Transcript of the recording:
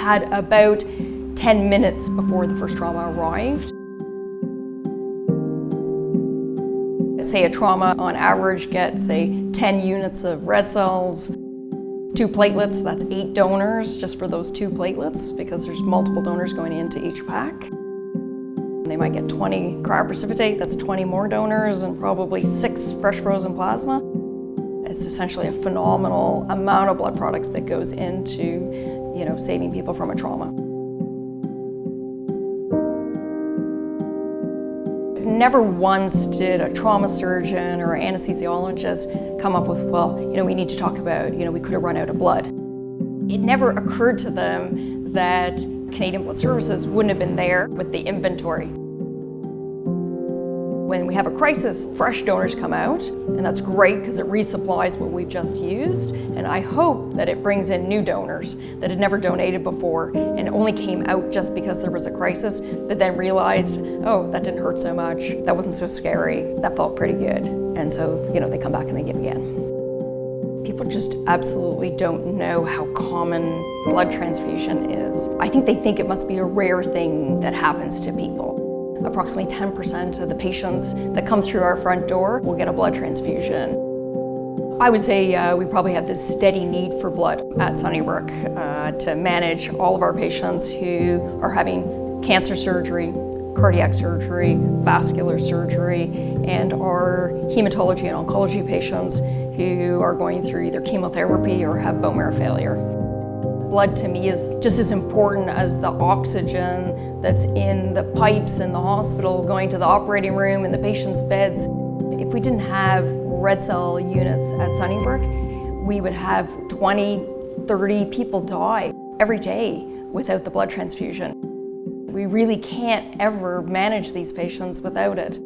had about 10 minutes before the first trauma arrived. Say a trauma on average gets, say, 10 units of red cells, 2 platelets, that's 8 donors just for those 2 platelets because there's multiple donors going into each pack. They might get 20 cryoprecipitate, that's 20 more donors, and probably 6 fresh frozen plasma. It's essentially a phenomenal amount of blood products that goes into, saving people from a trauma. Never once did a trauma surgeon or anesthesiologist come up with, well, we need to talk about, we could have run out of blood. It never occurred to them that Canadian Blood Services wouldn't have been there with the inventory. When we have a crisis, fresh donors come out, and that's great because it resupplies what we've just used. And I hope that it brings in new donors that had never donated before and only came out just because there was a crisis, but then realized, oh, that didn't hurt so much, that wasn't so scary, that felt pretty good. And so, they come back and they give again. People just absolutely don't know how common blood transfusion is. I think they think it must be a rare thing that happens to people. Approximately 10% of the patients that come through our front door will get a blood transfusion. I would say we probably have this steady need for blood at Sunnybrook to manage all of our patients who are having cancer surgery, cardiac surgery, vascular surgery, and our hematology and oncology patients who are going through either chemotherapy or have bone marrow failure. Blood to me is just as important as the oxygen that's in the pipes in the hospital going to the operating room and the patient's beds. If we didn't have red cell units at Sunnybrook, we would have 20, 30 people die every day without the blood transfusion. We really can't ever manage these patients without it.